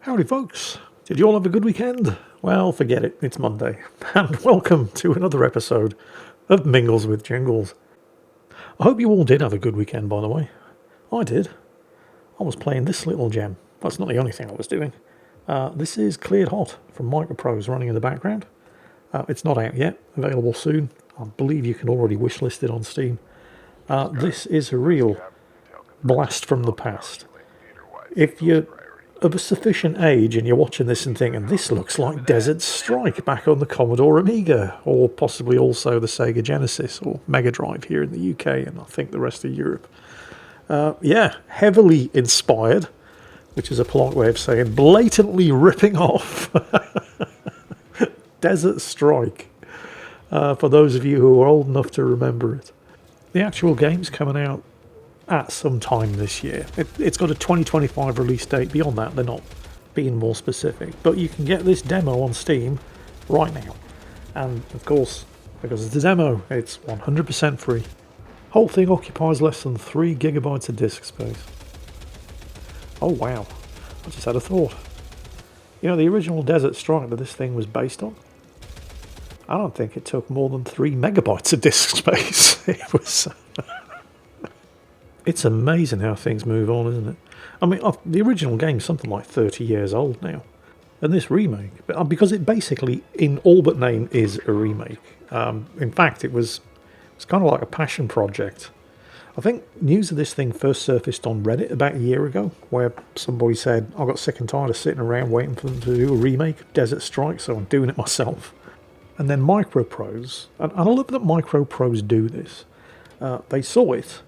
Howdy folks, did you all have a good weekend? Well, forget it, it's Monday, and welcome to another episode of Mingles with Jingles. I hope you all did have a good weekend, by the way. I did. I was playing this little gem. That's not the only thing I was doing. This is Cleared Hot from Microprose running in the background. It's not out yet, available soon. I believe you can already wishlist it on Steam. This is a real blast from the past. If you're of a sufficient age and you're watching this and thinking, this looks like Desert Strike back on the Commodore Amiga, or possibly also the Sega Genesis or Mega Drive here in the UK and I think the rest of Europe. Yeah, heavily inspired, which is a polite way of saying blatantly ripping off Desert Strike, for those of you who are old enough to remember it. The actual game's coming out at some time this year. It's got a 2025 release date. Beyond that, they're not being more specific. But you can get this demo on Steam right now. And of course, because it's a demo, it's 100% free. Whole thing occupies less than 3 gigabytes of disk space. Oh wow, I just had a thought. You know, the original Desert Strike that this thing was based on, I don't think it took more than 3 megabytes of disk space. It was... It's amazing how things move on, isn't it? I mean, the original game's something like 30 years old now. And this remake, because it basically, in all but name, is a remake. In fact, it's kind of like a passion project. I think news of this thing first surfaced on Reddit about a year ago, where somebody said, I got sick and tired of sitting around waiting for them to do a remake of Desert Strike, so I'm doing it myself. And then Microprose, and I love that Microprose do this, they saw it.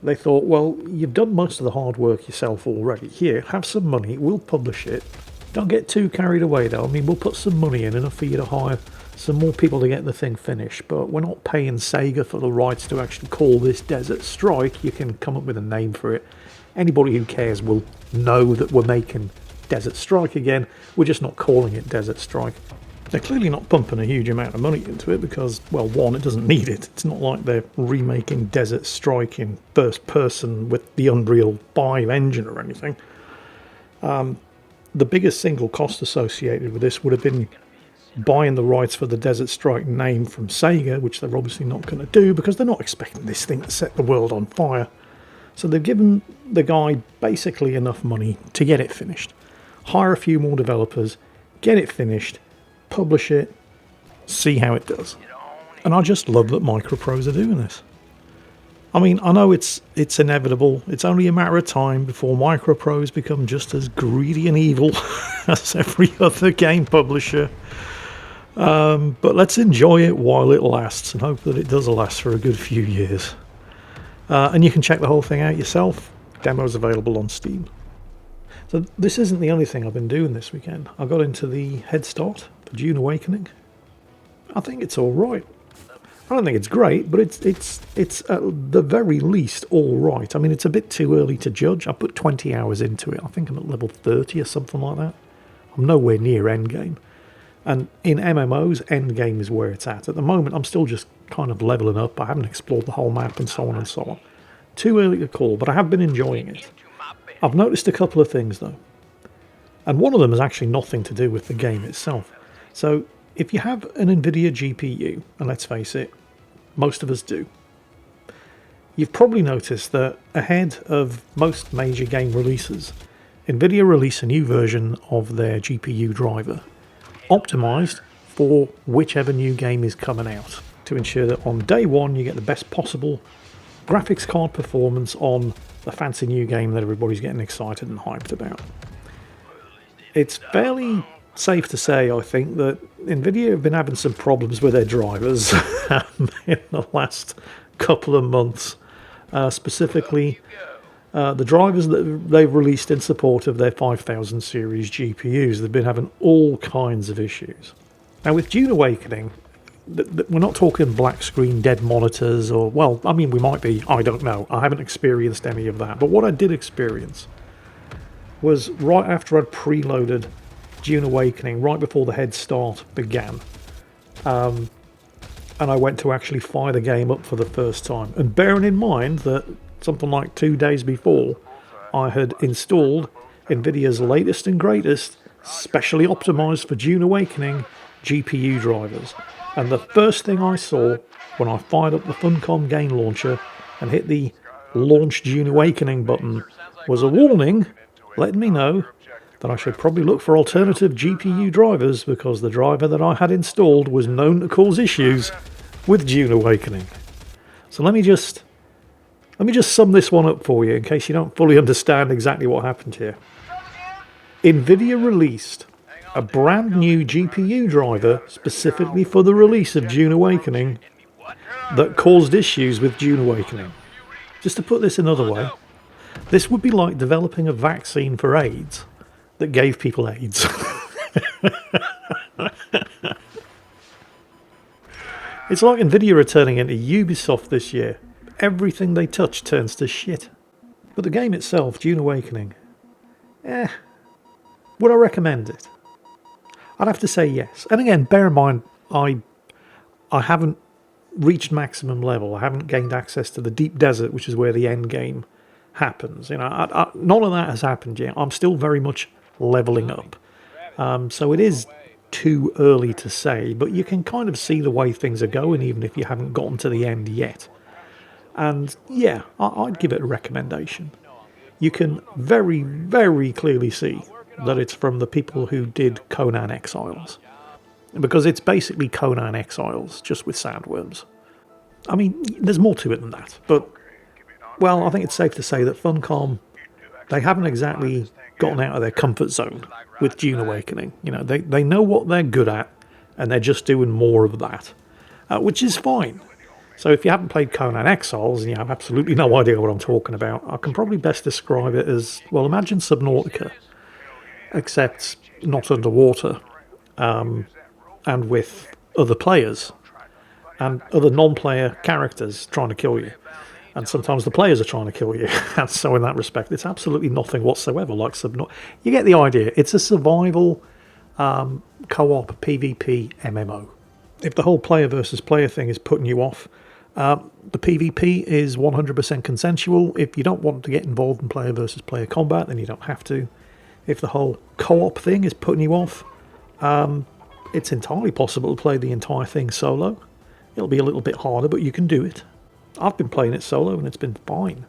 They thought, well, you've done most of the hard work yourself already. Here, have some money. We'll publish it. Don't get too carried away, though. I mean, we'll put some money in, enough for you to hire some more people to get the thing finished. But we're not paying Sega for the rights to actually call this Desert Strike. You can come up with a name for it. Anybody who cares will know that we're making Desert Strike again. We're just not calling it Desert Strike. They're clearly not pumping a huge amount of money into it because, well, one, it doesn't need it. It's not like they're remaking Desert Strike in first person with the Unreal 5 engine or anything. The biggest single cost associated with this would have been buying the rights for the Desert Strike name from Sega, which they're obviously not going to do because they're not expecting this thing to set the world on fire. So they've given the guy basically enough money to get it finished. Hire a few more developers, get it finished, publish it, see how it does. And I just love that Microprose are doing this. I mean, I know it's inevitable. It's only a matter of time before Microprose become just as greedy and evil as every other game publisher. But let's enjoy it while it lasts and hope that it does last for a good few years. And you can check the whole thing out yourself. Demo's available on Steam. So this isn't the only thing I've been doing this weekend. I got into the Head Start for Dune Awakening. I think it's all right. I don't think it's great, but it's at the very least all right. I mean, it's a bit too early to judge. I put 20 hours into it. I think I'm at level 30 or something like that. I'm nowhere near endgame. And in MMOs, endgame is where it's at. At the moment, I'm still just kind of leveling up. I haven't explored the whole map and so on and so on. Too early to call, but I have been enjoying it. I've noticed a couple of things, though. And one of them is actually nothing to do with the game itself. So, if you have an NVIDIA GPU, and let's face it, most of us do, you've probably noticed that ahead of most major game releases, NVIDIA release a new version of their GPU driver, optimized for whichever new game is coming out, to ensure that on day one you get the best possible graphics card performance on the fancy new game that everybody's getting excited and hyped about. It's fairly safe to say, I think, that NVIDIA have been having some problems with their drivers in the last couple of months. Specifically, the drivers that they've released in support of their 5000 series GPUs, they've been having all kinds of issues. Now with Dune Awakening, we're not talking black screen dead monitors or, well, I mean we might be, I don't know. I haven't experienced any of that. But what I did experience was right after I'd preloaded Dune Awakening, right before the Head Start began. And I went to actually fire the game up for the first time. And bearing in mind that something like 2 days before, I had installed NVIDIA's latest and greatest, specially optimized for Dune Awakening GPU drivers. And the first thing I saw when I fired up the Funcom game launcher and hit the Launch Dune Awakening button was a warning letting me know that I should probably look for alternative GPU drivers, because the driver that I had installed was known to cause issues with Dune Awakening. So let me just sum this one up for you in case you don't fully understand exactly what happened here. NVIDIA released a brand new GPU driver specifically for the release of Dune Awakening that caused issues with Dune Awakening. Just to put this another way, this would be like developing a vaccine for AIDS that gave people AIDS. It's like NVIDIA returning into Ubisoft this year. Everything they touch turns to shit. But the game itself, Dune Awakening, would I recommend it? I'd have to say yes. And again, bear in mind, I haven't reached maximum level. I haven't gained access to the deep desert, which is where the end game happens. You know, none of that has happened yet. I'm still very much leveling up. So it is too early to say, but you can kind of see the way things are going, even if you haven't gotten to the end yet. And yeah, I'd give it a recommendation. You can very, very clearly see that it's from the people who did Conan Exiles, because it's basically Conan Exiles, just with sandworms. I mean, there's more to it than that, but, well, I think it's safe to say that Funcom, they haven't exactly gotten out of their comfort zone with Dune Awakening. You know, they know what they're good at, and they're just doing more of that, which is fine. So if you haven't played Conan Exiles and you have absolutely no idea what I'm talking about, I can probably best describe it as, well, imagine Subnautica, except not underwater, and with other players and other non-player characters trying to kill you. And sometimes the players are trying to kill you. And so in that respect, it's absolutely nothing whatsoever like Subnautica. You get the idea. It's a survival co-op PvP MMO. If the whole player versus player thing is putting you off, the PvP is 100% consensual. If you don't want to get involved in player versus player combat, then you don't have to. If the whole co-op thing is putting you off, it's entirely possible to play the entire thing solo. It'll be a little bit harder, but you can do it. I've been playing it solo and it's been fine.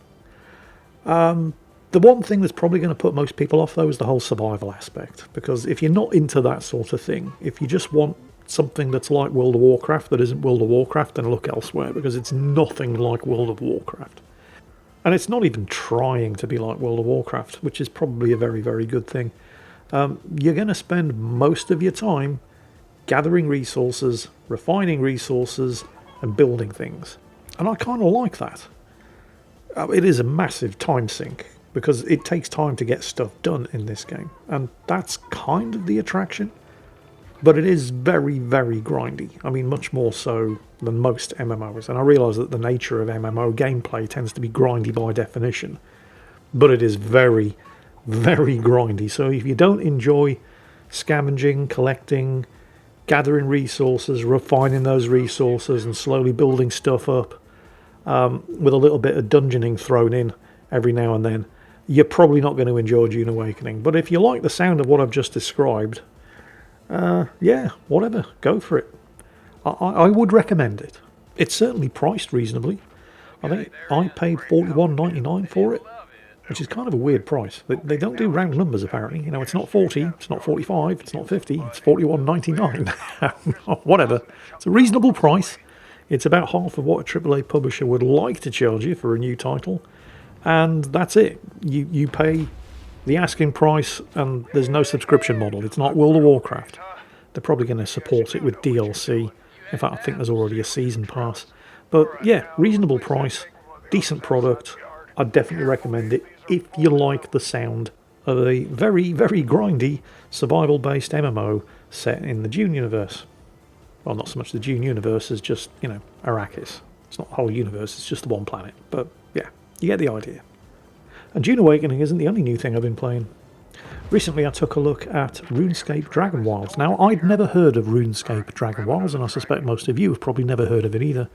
The one thing that's probably going to put most people off, though, is the whole survival aspect. Because if you're not into that sort of thing, if you just want something that's like World of Warcraft that isn't World of Warcraft, then look elsewhere, because it's nothing like World of Warcraft. And it's not even trying to be like World of Warcraft, which is probably a very, very good thing. You're going to spend most of your time gathering resources, refining resources, and building things. And I kind of like that. It is a massive time sink, because it takes time to get stuff done in this game. And that's kind of the attraction. But it is very, very grindy. I mean, much more so than most MMOs. And I realise that the nature of MMO gameplay tends to be grindy by definition. But it is very, very grindy. So if you don't enjoy scavenging, collecting, gathering resources, refining those resources, and slowly building stuff up, with a little bit of dungeoning thrown in every now and then, you're probably not going to enjoy Dune Awakening. But if you like the sound of what I've just described, yeah, whatever, go for it. I would recommend it. It's certainly priced reasonably. I think I paid $41.99 for it, which is kind of a weird price. They don't do round numbers, apparently. You know, it's not 40, it's not 45, it's not 50, it's $41.99. Whatever. It's a reasonable price. It's about half of what a AAA publisher would like to charge you for a new title. And that's it. You pay the asking price, and there's no subscription model. It's not World of Warcraft. They're probably going to support it with DLC. In fact, I think there's already a season pass. But yeah, reasonable price, decent product. I'd definitely recommend it if you like the sound of a very, very grindy survival-based MMO set in the Dune universe. Well, not so much the Dune universe as just, you know, Arrakis. It's not the whole universe, it's just the one planet. But yeah, you get the idea. And Dune Awakening isn't the only new thing I've been playing. Recently I took a look at RuneScape Dragon Wilds. Now, I'd never heard of RuneScape Dragon Wilds, and I suspect most of you have probably never heard of it either.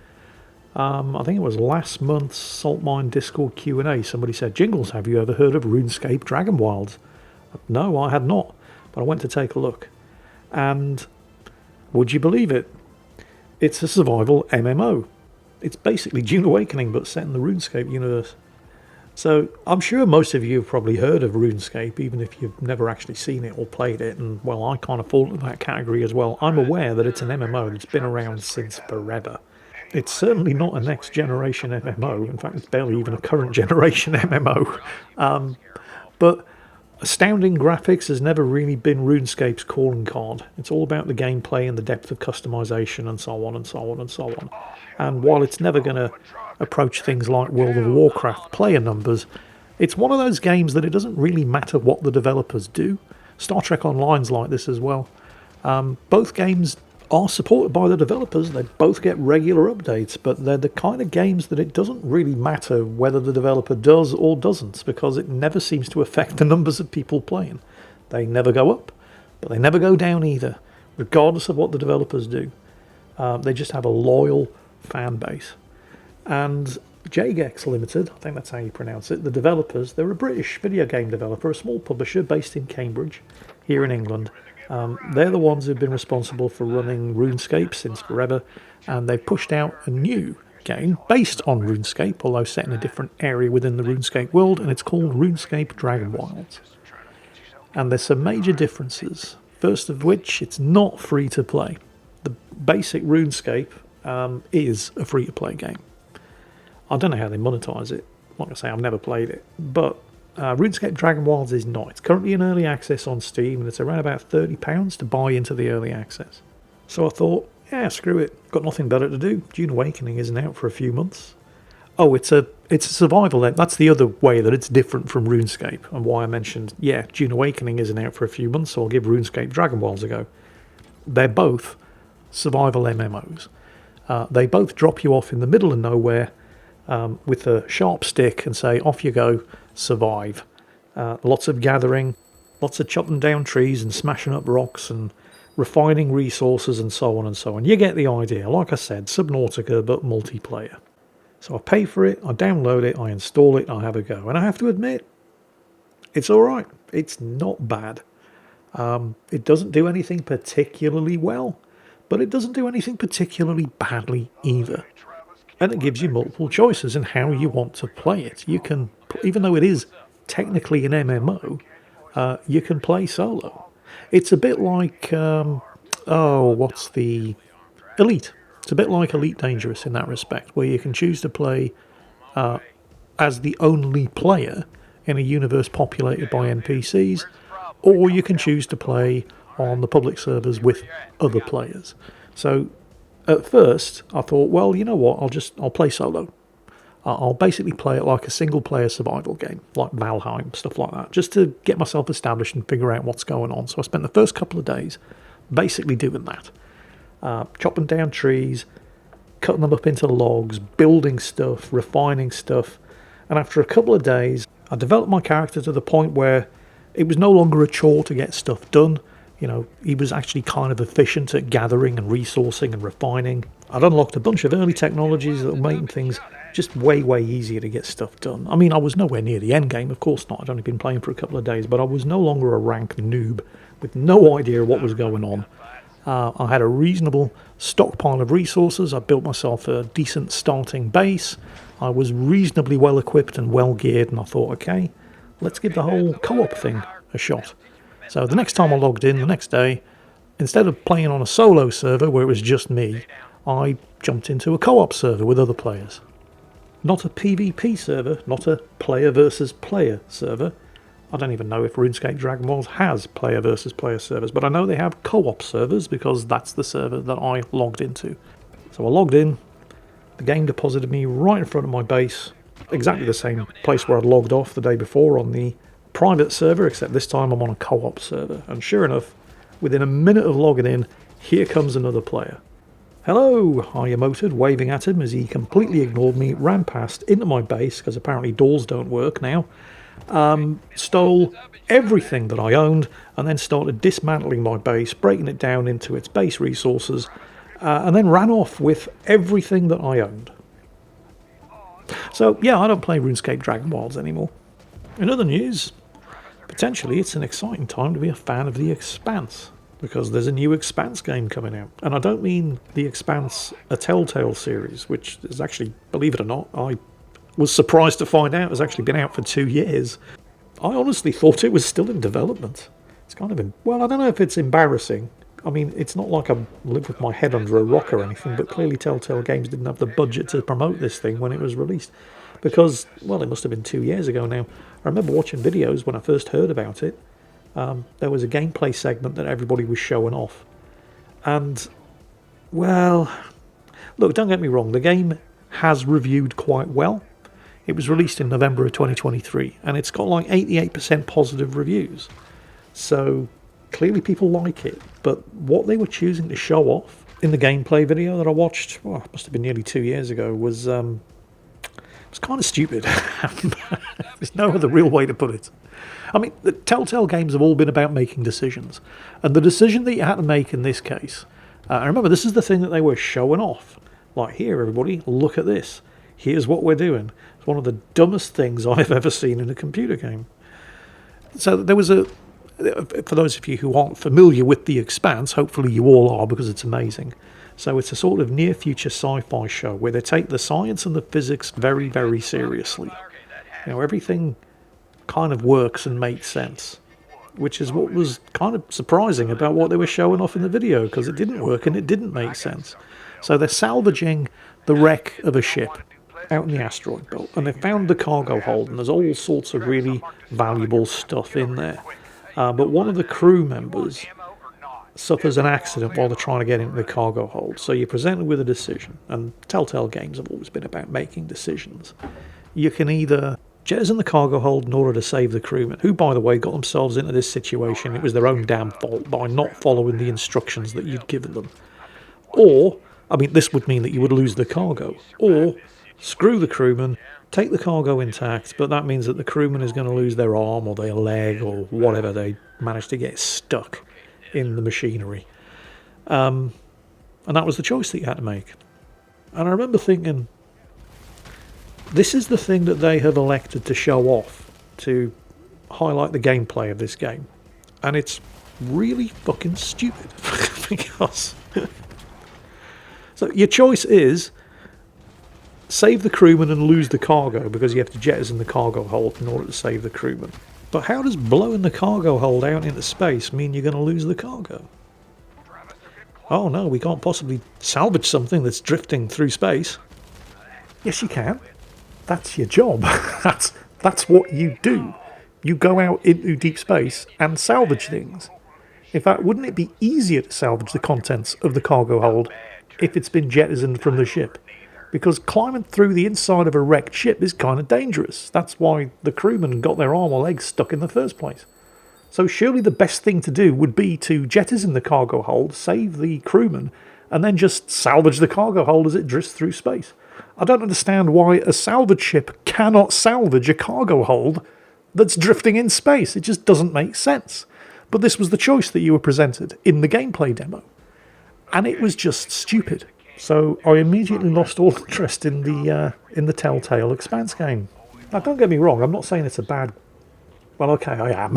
I think it was last month's Saltmine Discord Q&A. Somebody said, Jingles, have you ever heard of RuneScape Dragon Wilds? No, I had not, but I went to take a look. And would you believe it? It's a survival MMO. It's basically Dune Awakening, but set in the RuneScape universe. So I'm sure most of you have probably heard of RuneScape, even if you've never actually seen it or played it. And, well, I kind of fall into that category as well. I'm aware that it's an MMO that's been around since forever. It's certainly not a next generation MMO. In fact, it's barely even a current generation MMO. But astounding graphics has never really been RuneScape's calling card. It's all about the gameplay and the depth of customization and so on and so on and so on. And while it's never going to approach things like World of Warcraft player numbers, it's one of those games that it doesn't really matter what the developers do. Star Trek Online's like this as well. Both games are supported by the developers. They both get regular updates, but they're the kind of games that it doesn't really matter whether the developer does or doesn't, because it never seems to affect the numbers of people playing. They never go up, but they never go down either, regardless of what the developers do. They just have a loyal fan base. And Jagex Limited, I think that's how you pronounce it, the developers, they're a British video game developer, a small publisher based in Cambridge, here in England. They're the ones who've been responsible for running RuneScape since forever, and they've pushed out a new game based on RuneScape, although set in a different area within the RuneScape world, and it's called RuneScape Dragon Wilds. And there's some major differences. First of which, it's not free to play. The basic RuneScape is a free to play game. I don't know how they monetize it. Like I say, I've never played it, but RuneScape Dragon Wilds is not. It's currently in early access on Steam, and it's around about £30 to buy into the early access. So I thought, yeah, screw it. Got nothing better to do. Dune Awakening isn't out for a few months. Oh, it's a survival. That's the other way that it's different from RuneScape, and why I mentioned, yeah, Dune Awakening isn't out for a few months, so I'll give RuneScape Dragon Wilds a go. They're both survival MMOs. They both drop you off in the middle of nowhere with a sharp stick and say, off you go, survive. Lots of gathering, lots of chopping down trees and smashing up rocks and refining resources and so on and so on. You get the idea. Like I said, Subnautica, but multiplayer. So I pay for it, I download it, I install it, I have a go. And I have to admit, it's alright. It's not bad. It doesn't do anything particularly well, but it doesn't do anything particularly badly either. And it gives you multiple choices in how you want to play it. You can, even though it is technically an MMO, you can play solo. It's a bit like, what's the Elite? It's a bit like Elite Dangerous in that respect, where you can choose to play as the only player in a universe populated by NPCs, or you can choose to play on the public servers with other players. So at first, I thought, well, you know what, I'll play solo. I'll basically play it like a single-player survival game, like Valheim, stuff like that, just to get myself established and figure out what's going on. So I spent the first couple of days basically doing that. Chopping down trees, cutting them up into logs, building stuff, refining stuff. And after a couple of days, I developed my character to the point where it was no longer a chore to get stuff done. You know, he was actually kind of efficient at gathering and resourcing and refining. I'd unlocked a bunch of early technologies that were making things just way, way easier to get stuff done. I mean, I was nowhere near the end game, of course not. I'd only been playing for a couple of days, but I was no longer a rank noob with no idea what was going on. I had a reasonable stockpile of resources. I built myself a decent starting base. I was reasonably well equipped and well geared, and I thought, okay, let's give the whole co-op thing a shot. So the next time I logged in, the next day, instead of playing on a solo server where it was just me, I jumped into a co-op server with other players. Not a PvP server, not a player versus player server. I don't even know if RuneScape Dragon Wilds has player versus player servers, but I know they have co-op servers because that's the server that I logged into. So I logged in, the game deposited me right in front of my base, exactly the same place where I'd logged off the day before on the private server, except this time I'm on a co-op server. And sure enough, within a minute of logging in, here comes another player. Hello, I emoted, waving at him as he completely ignored me, ran past into my base, because apparently doors don't work now, stole everything that I owned, and then started dismantling my base, breaking it down into its base resources, and then ran off with everything that I owned. So, yeah, I don't play RuneScape Dragon Wilds anymore. In other news, potentially it's an exciting time to be a fan of the Expanse, because there's a new Expanse game coming out. And I don't mean the Expanse, a Telltale series, which is actually, believe it or not, I was surprised to find out has actually been out for 2 years. I honestly thought it was still in development. It's kind of, well, I don't know if it's embarrassing. I mean, it's not like I live with my head under a rock or anything, but clearly Telltale Games didn't have the budget to promote this thing when it was released. Because, well, it must have been 2 years ago now. I remember watching videos when I first heard about it. There was a gameplay segment that everybody was showing off. And, well, look, don't get me wrong, the game has reviewed quite well. It was released in November of 2023, and it's got like 88% positive reviews. So clearly people like it, but what they were choosing to show off in the gameplay video that I watched, well, it must have been nearly 2 years ago, was kind of stupid. There's no other real way to put it. I mean, the Telltale games have all been about making decisions, and the decision that you had to make in this case, I remember this is the thing that they were showing off. Like, here, everybody, look at this. Here's what we're doing. It's one of the dumbest things I've ever seen in a computer game. So there was for those of you who aren't familiar with The Expanse, hopefully you all are because it's amazing. So it's a sort of near-future sci-fi show where they take the science and the physics very, very seriously. You know, everything kind of works and makes sense, which is what was kind of surprising about what they were showing off in the video, because it didn't work and it didn't make sense. So they're salvaging the wreck of a ship out in the asteroid belt, and they found the cargo hold, and there's all sorts of really valuable stuff in there. But one of the crew members suffers an accident while they're trying to get into the cargo hold. So you're presented with a decision, and Telltale games have always been about making decisions. You can either jettison the cargo hold in order to save the crewmen, who, by the way, got themselves into this situation. It was their own damn fault by not following the instructions that you'd given them. Or, I mean, this would mean that you would lose the cargo. Or, screw the crewmen, take the cargo intact, but that means that the crewman is going to lose their arm or their leg or whatever they managed to get stuck in the machinery. And that was the choice that you had to make. And I remember thinking, this is the thing that they have elected to show off to highlight the gameplay of this game. And it's really fucking stupid. Because so your choice is save the crewman and lose the cargo, because you have to jettison the cargo hold in order to save the crewman. But how does blowing the cargo hold out into space mean you're going to lose the cargo? Oh no, we can't possibly salvage something that's drifting through space. Yes, you can. That's your job. That's what you do. You go out into deep space and salvage things. In fact, wouldn't it be easier to salvage the contents of the cargo hold if it's been jettisoned from the ship? Because climbing through the inside of a wrecked ship is kind of dangerous. That's why the crewmen got their arm or leg stuck in the first place. So surely the best thing to do would be to jettison the cargo hold, save the crewmen, and then just salvage the cargo hold as it drifts through space. I don't understand why a salvage ship cannot salvage a cargo hold that's drifting in space. It just doesn't make sense. But this was the choice that you were presented in the gameplay demo. And it was just stupid. So I immediately lost all interest in the Telltale Expanse game. Now, don't get me wrong, I'm not saying it's a bad... Well, okay, I am.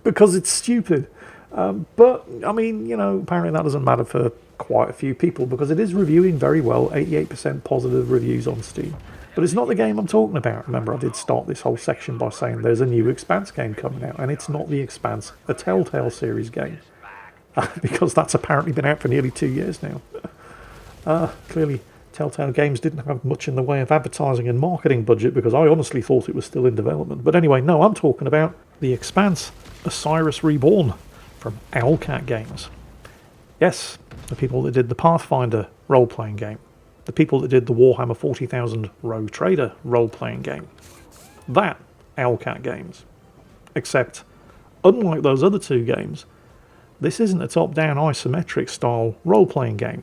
Because it's stupid. But, I mean, you know, apparently that doesn't matter for quite a few people, because it is reviewing very well, 88% positive reviews on Steam. But it's not the game I'm talking about. Remember, I did start this whole section by saying there's a new Expanse game coming out, and it's not the Expanse, a Telltale series game. Because that's apparently been out for nearly 2 years now. Clearly, Telltale Games didn't have much in the way of advertising and marketing budget, because I honestly thought it was still in development. But anyway, no, I'm talking about the Expanse Osiris Reborn from Owlcat Games. Yes, the people that did the Pathfinder role-playing game. The people that did the Warhammer 40,000 Rogue Trader role-playing game. That Owlcat Games. Except, unlike those other two games, this isn't a top-down isometric style role-playing game.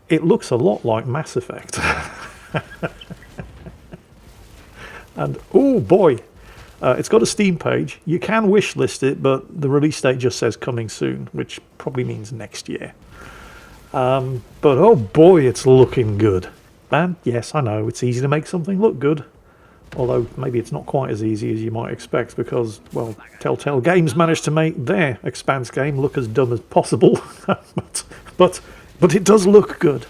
It looks a lot like Mass Effect. And, oh boy, it's got a Steam page. You can wishlist it, but the release date just says coming soon, which probably means next year. But oh boy, it's looking good. And yes, I know, it's easy to make something look good. Although maybe it's not quite as easy as you might expect because, well, Telltale Games managed to make their Expanse game look as dumb as possible. but it does look good.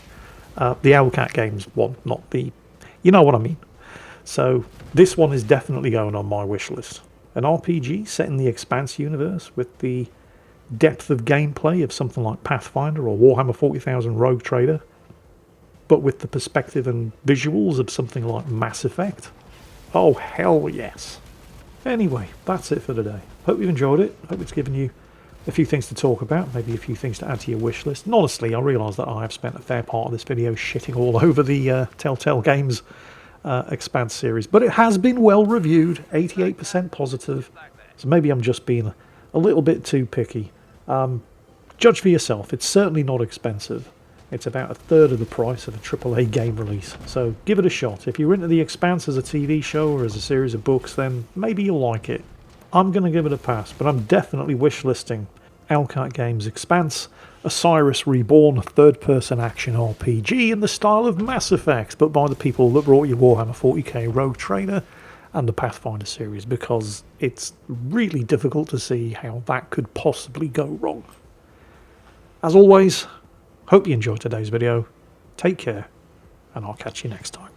The Owlcat Games one, not the... You know what I mean. So this one is definitely going on my wish list. An RPG set in the Expanse universe with the depth of gameplay of something like Pathfinder or Warhammer 40,000 Rogue Trader, but with the perspective and visuals of something like Mass Effect. Oh, hell yes. Anyway, that's it for today. Hope you've enjoyed it. Hope it's given you a few things to talk about, maybe a few things to add to your wish list. And honestly, I realise that I have spent a fair part of this video shitting all over the Telltale Games Expanse series, but it has been well reviewed, 88% positive, so maybe I'm just being a little bit too picky. Judge for yourself. It's certainly not expensive. It's about a third of the price of a AAA game release, so give it a shot. If you're into The Expanse as a TV show or as a series of books, then maybe you'll like it. I'm going to give it a pass, but I'm definitely wishlisting Owlcat Games' Expanse Osiris Reborn, third-person action RPG in the style of Mass Effect, but by the people that brought you Warhammer 40k Rogue Trader and the Pathfinder series, because it's really difficult to see how that could possibly go wrong. As always, hope you enjoyed today's video. Take care, and I'll catch you next time.